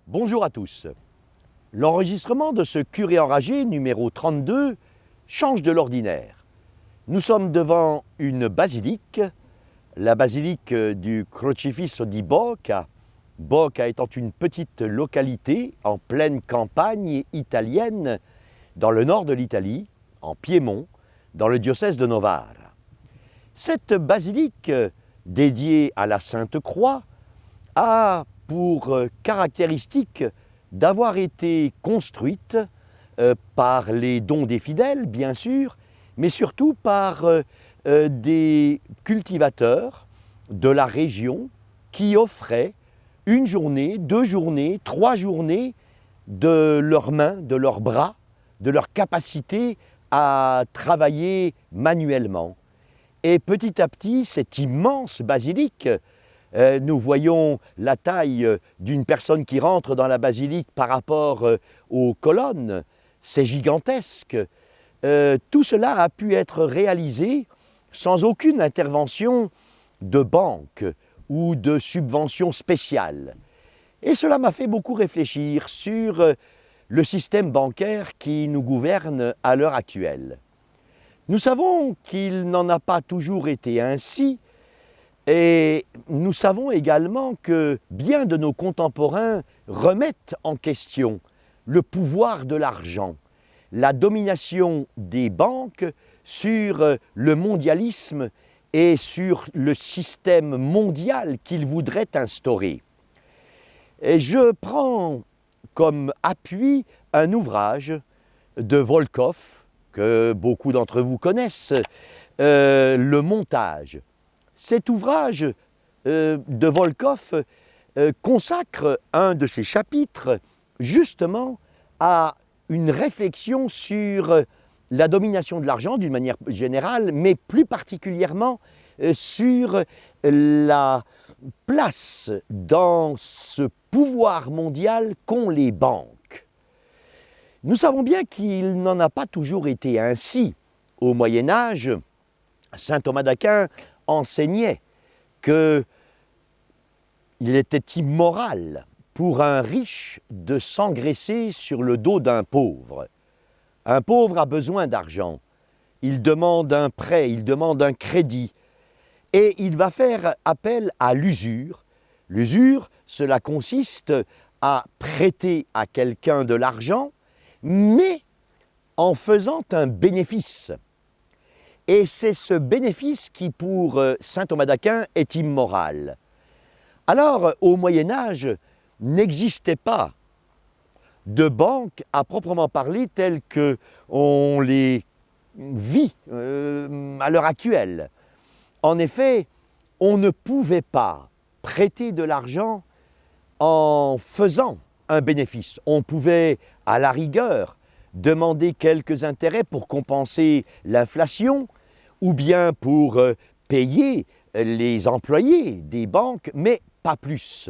Bonjour à tous. L'enregistrement de ce Curé enragé numéro 32 change de l'ordinaire. Nous sommes devant une basilique, la basilique du Crocifisso di Bocca, Bocca étant une petite localité en pleine campagne italienne dans le nord de l'Italie, en Piémont, dans le diocèse de Novara. Cette basilique dédiée à la Sainte Croix a pour caractéristique d'avoir été construite par les dons des fidèles, bien sûr, mais surtout par des cultivateurs de la région qui offraient une journée, 2 journées, 3 journées de leurs mains, de leurs bras, de leur capacité à travailler manuellement. Et petit à petit, cette immense basilique, nous voyons la taille d'une personne qui rentre dans la basilique par rapport aux colonnes, c'est gigantesque. Tout cela a pu être réalisé sans aucune intervention de banque ou de subvention spéciale. Et cela m'a fait beaucoup réfléchir sur le système bancaire qui nous gouverne à l'heure actuelle. Nous savons qu'il n'en a pas toujours été ainsi, et nous savons également que bien de nos contemporains remettent en question le pouvoir de l'argent, la domination des banques sur le mondialisme et sur le système mondial qu'ils voudraient instaurer. Et je prends comme appui un ouvrage de Volkov, que beaucoup d'entre vous connaissent, Le montage. Cet ouvrage de Volkov consacre un de ses chapitres justement à une réflexion sur la domination de l'argent d'une manière générale, mais plus particulièrement sur la place dans ce pouvoir mondial qu'ont les banques. Nous savons bien qu'il n'en a pas toujours été ainsi. Au Moyen-Âge, saint Thomas d'Aquin enseignait qu'il était immoral pour un riche de s'engraisser sur le dos d'un pauvre. Un pauvre a besoin d'argent. Il demande un prêt, il demande un crédit. Et il va faire appel à l'usure. L'usure, cela consiste à prêter à quelqu'un de l'argent, mais en faisant un bénéfice. Et c'est ce bénéfice qui, pour saint Thomas d'Aquin, est immoral. Alors, au Moyen-Âge, n'existait pas de banques à proprement parler telles qu'on les vit à l'heure actuelle. En effet, on ne pouvait pas prêter de l'argent en faisant un bénéfice. On pouvait, à la rigueur, demander quelques intérêts pour compenser l'inflation ou bien pour payer les employés des banques, mais pas plus.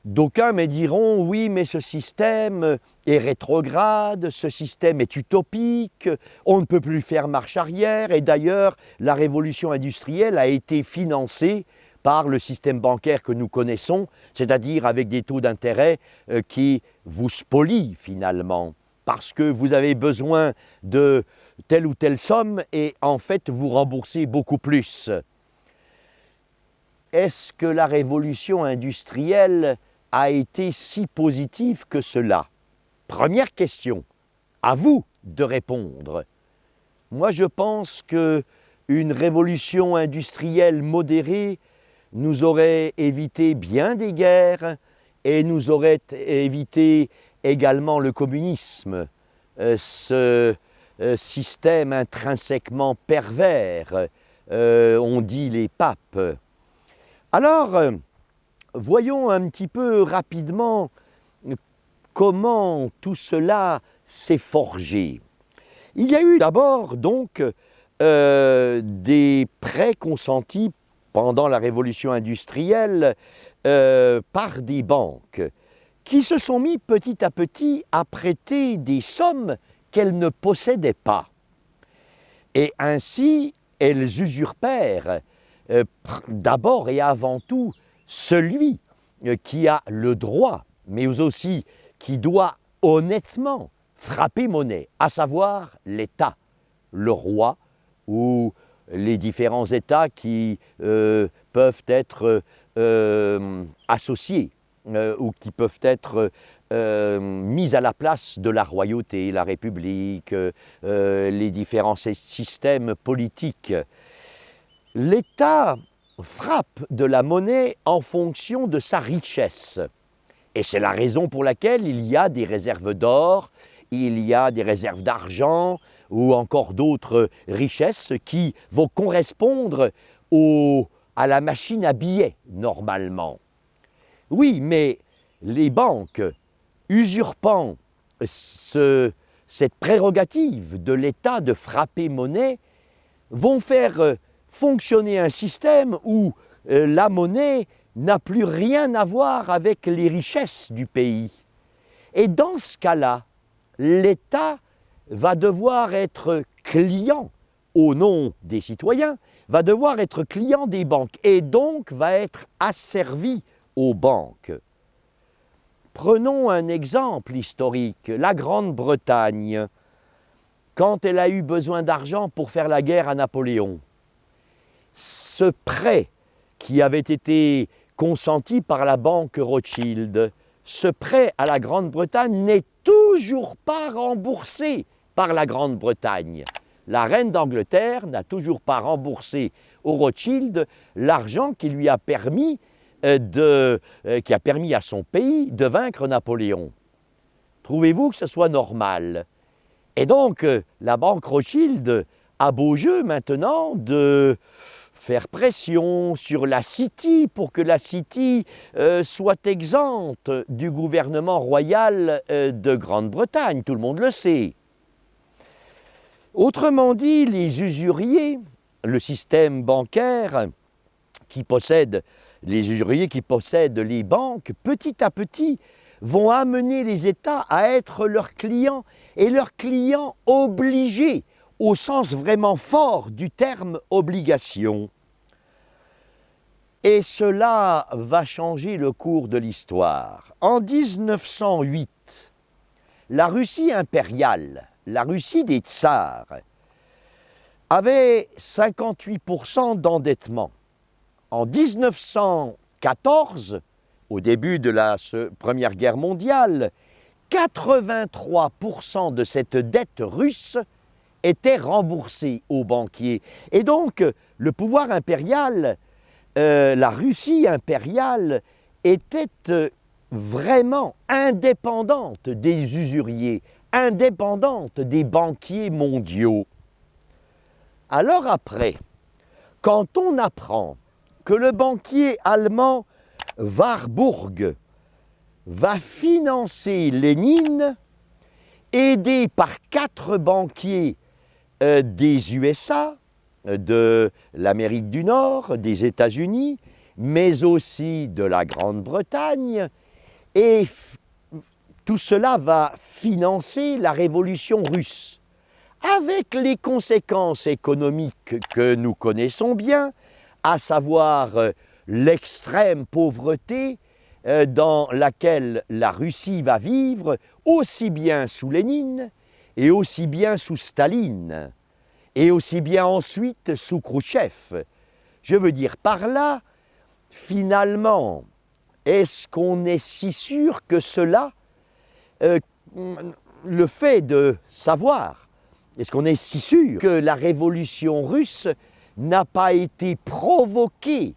D'aucuns me diront, oui, mais ce système est rétrograde, ce système est utopique, on ne peut plus faire marche arrière, et d'ailleurs, la révolution industrielle a été financée par le système bancaire que nous connaissons, c'est-à-dire avec des taux d'intérêt qui vous spolient finalement, parce que vous avez besoin de telle ou telle somme et en fait vous remboursez beaucoup plus. Est-ce que la révolution industrielle a été si positive que cela? Première question, à vous de répondre. Moi je pense qu'une révolution industrielle modérée nous aurait évité bien des guerres et nous aurait évité également le communisme, ce système intrinsèquement pervers, on dit les papes. Alors, voyons un petit peu rapidement comment tout cela s'est forgé. Il y a eu d'abord donc des prêts consentis pendant la révolution industrielle par des banques qui se sont mis petit à petit à prêter des sommes qu'elles ne possédaient pas. Et ainsi, elles usurpèrent d'abord et avant tout celui qui a le droit mais aussi qui doit honnêtement frapper monnaie, à savoir l'État, le roi ou les différents États qui peuvent être associés ou qui peuvent être mis à la place de la royauté, la République, les différents systèmes politiques. L'État frappe de la monnaie en fonction de sa richesse. Et c'est la raison pour laquelle il y a des réserves d'or, il y a des réserves d'argent ou encore d'autres richesses qui vont correspondre à la machine à billets normalement. Oui, mais les banques usurpant cette prérogative de l'État de frapper monnaie vont faire fonctionner un système où la monnaie n'a plus rien à voir avec les richesses du pays. Et dans ce cas-là, l'État va devoir être client au nom des citoyens, va devoir être client des banques et donc va être asservi aux banques. Prenons un exemple historique, la Grande-Bretagne, quand elle a eu besoin d'argent pour faire la guerre à Napoléon. Ce prêt qui avait été consenti par la banque Rothschild, ce prêt à la Grande-Bretagne n'est toujours pas remboursé par la Grande-Bretagne. La reine d'Angleterre n'a toujours pas remboursé au Rothschild l'argent qui lui a permis qui a permis à son pays de vaincre Napoléon. Trouvez-vous que ce soit normal? Et donc, la banque Rothschild a beau jeu maintenant de faire pression sur la City pour que la City soit exempte du gouvernement royal de Grande-Bretagne, tout le monde le sait. Autrement dit, les usuriers, le système bancaire les usuriers qui possèdent les banques, petit à petit, vont amener les États à être leurs clients, et leurs clients obligés, au sens vraiment fort du terme obligation. Et cela va changer le cours de l'histoire. En 1908, la Russie impériale, la Russie des tsars, avait 58% d'endettement. En 1914, au début de la Première Guerre mondiale, 83% de cette dette russe était remboursée aux banquiers. Et donc, le pouvoir impérial, la Russie impériale, était vraiment indépendante des usuriers, indépendante des banquiers mondiaux. Alors après, quand on apprend que le banquier allemand Warburg va financer Lénine, aidé par 4 banquiers des USA, de l'Amérique du Nord, des États-Unis, mais aussi de la Grande-Bretagne, et tout cela va financer la révolution russe, avec les conséquences économiques que nous connaissons bien, à savoir l'extrême pauvreté dans laquelle la Russie va vivre, aussi bien sous Lénine, et aussi bien sous Staline, et aussi bien ensuite sous Khrouchtchev. Je veux dire par là, finalement, est-ce qu'on est si sûr que cela, le fait de savoir, est-ce qu'on est si sûr que la révolution russe n'a pas été provoquée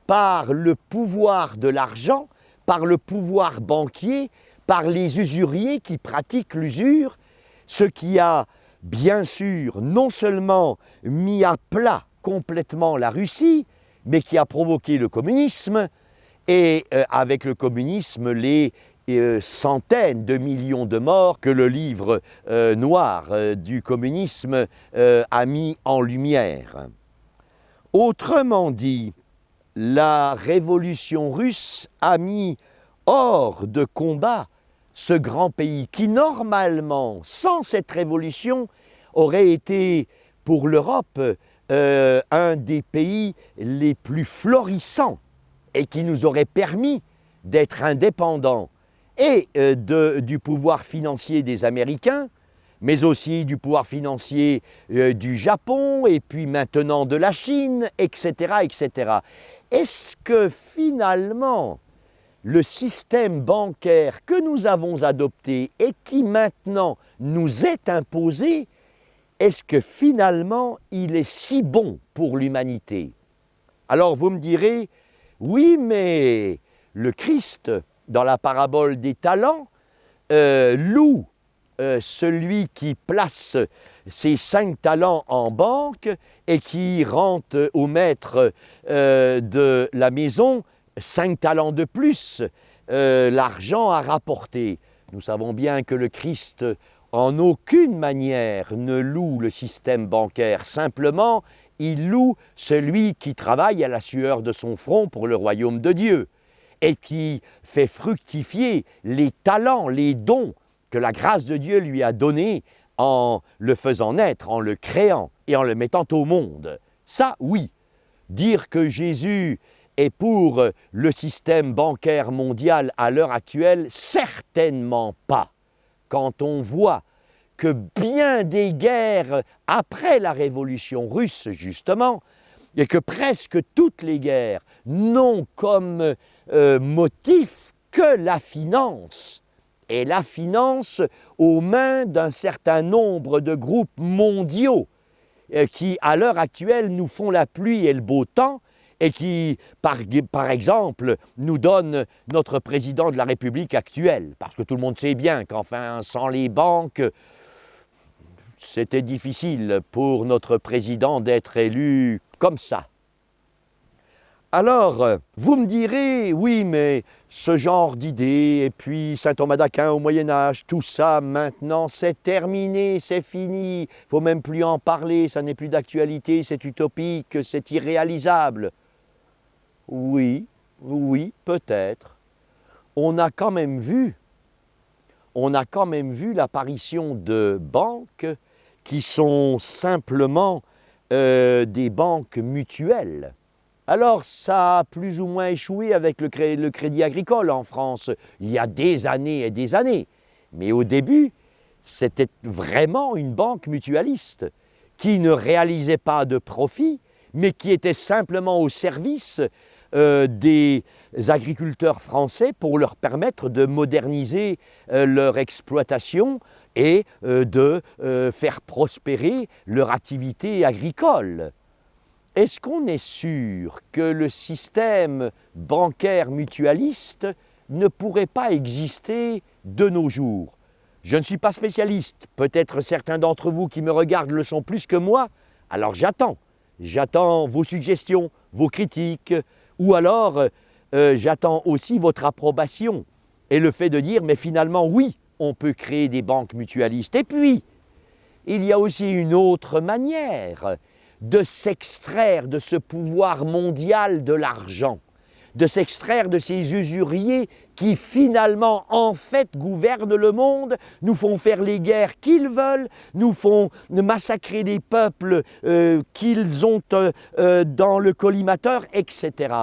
par le pouvoir de l'argent, par le pouvoir banquier, par les usuriers qui pratiquent l'usure, ce qui a bien sûr non seulement mis à plat complètement la Russie, mais qui a provoqué le communisme, et avec le communisme, les centaines de millions de morts que le livre noir du communisme a mis en lumière. Autrement dit, la révolution russe a mis hors de combat ce grand pays qui, normalement, sans cette révolution, aurait été pour l'Europe un des pays les plus florissants et qui nous aurait permis d'être indépendants et du pouvoir financier des Américains, mais aussi du pouvoir financier du Japon, et puis maintenant de la Chine, etc., etc. Est-ce que finalement, le système bancaire que nous avons adopté et qui maintenant nous est imposé, est-ce que finalement il est si bon pour l'humanité? Alors vous me direz, oui, mais le Christ, dans la parabole des talents, loue celui qui place ses 5 talents en banque et qui rend au maître de la maison 5 talents de plus, l'argent à rapporter. Nous savons bien que le Christ, en aucune manière, ne loue le système bancaire. Simplement, il loue celui qui travaille à la sueur de son front pour le royaume de Dieu et qui fait fructifier les talents, les dons que la grâce de Dieu lui a donnés en le faisant naître, en le créant et en le mettant au monde. Ça, oui. Dire que Jésus est pour le système bancaire mondial à l'heure actuelle, certainement pas. Quand on voit que bien des guerres après la révolution russe, justement, et que presque toutes les guerres n'ont comme motif que la finance, et la finance aux mains d'un certain nombre de groupes mondiaux qui, à l'heure actuelle, nous font la pluie et le beau temps et qui, par exemple, nous donnent notre président de la République actuelle. Parce que tout le monde sait bien qu'enfin, sans les banques, c'était difficile pour notre président d'être élu comme ça. Alors, vous me direz, oui, mais ce genre d'idées, et puis saint Thomas d'Aquin au Moyen-Âge, tout ça, maintenant, c'est terminé, c'est fini. Il ne faut même plus en parler, ça n'est plus d'actualité, c'est utopique, c'est irréalisable. Oui, oui, peut-être. On a quand même vu l'apparition de banques qui sont simplement des banques mutuelles. Alors, ça a plus ou moins échoué avec le Crédit Agricole en France, il y a des années et des années. Mais au début, c'était vraiment une banque mutualiste qui ne réalisait pas de profit, mais qui était simplement au service des agriculteurs français pour leur permettre de moderniser leur exploitation et de faire prospérer leur activité agricole. Est-ce qu'on est sûr que le système bancaire mutualiste ne pourrait pas exister de nos jours? Je ne suis pas spécialiste, peut-être certains d'entre vous qui me regardent le sont plus que moi, alors j'attends vos suggestions, vos critiques, ou alors j'attends aussi votre approbation et le fait de dire, mais finalement oui, on peut créer des banques mutualistes. Et puis, il y a aussi une autre manière de s'extraire de ce pouvoir mondial de l'argent, de s'extraire de ces usuriers qui finalement en fait gouvernent le monde, nous font faire les guerres qu'ils veulent, nous font massacrer les peuples qu'ils ont dans le collimateur, etc.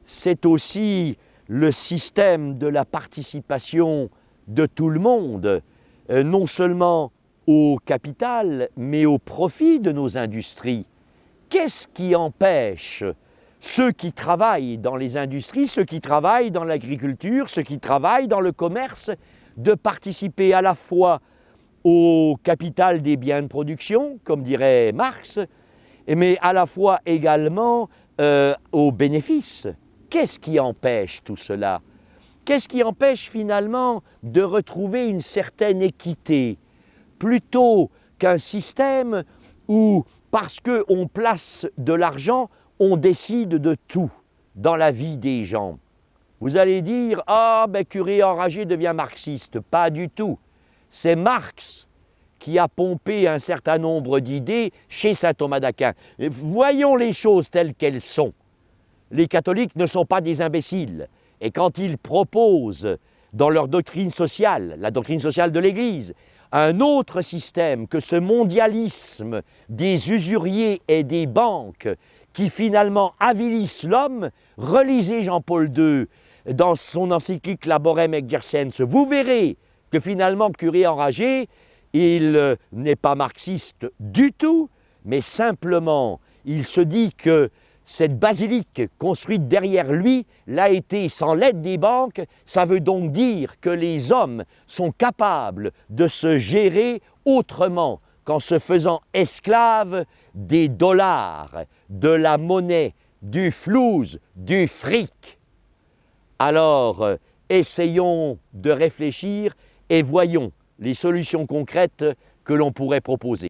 C'est aussi le système de la participation de tout le monde, non seulement au capital, mais au profit de nos industries. Qu'est-ce qui empêche ceux qui travaillent dans les industries, ceux qui travaillent dans l'agriculture, ceux qui travaillent dans le commerce, de participer à la fois au capital des biens de production, comme dirait Marx, mais à la fois également aux bénéfices? Qu'est-ce qui empêche tout cela? Qu'est-ce qui empêche finalement de retrouver une certaine équité, plutôt qu'un système où, parce qu'on place de l'argent, on décide de tout dans la vie des gens? Vous allez dire, ah, ben Curé enragé devient marxiste. Pas du tout. C'est Marx qui a pompé un certain nombre d'idées chez saint Thomas d'Aquin. Voyons les choses telles qu'elles sont. Les catholiques ne sont pas des imbéciles. Et quand ils proposent dans leur doctrine sociale, la doctrine sociale de l'Église, un autre système que ce mondialisme des usuriers et des banques qui finalement avilissent l'homme. Relisez Jean-Paul II dans son encyclique Laborem Exercens. Vous verrez que finalement, Curie enragé, il n'est pas marxiste du tout, mais simplement, il se dit que cette basilique construite derrière lui l'a été sans l'aide des banques. Ça veut donc dire que les hommes sont capables de se gérer autrement qu'en se faisant esclaves des dollars, de la monnaie, du flouze, du fric. Alors, essayons de réfléchir et voyons les solutions concrètes que l'on pourrait proposer.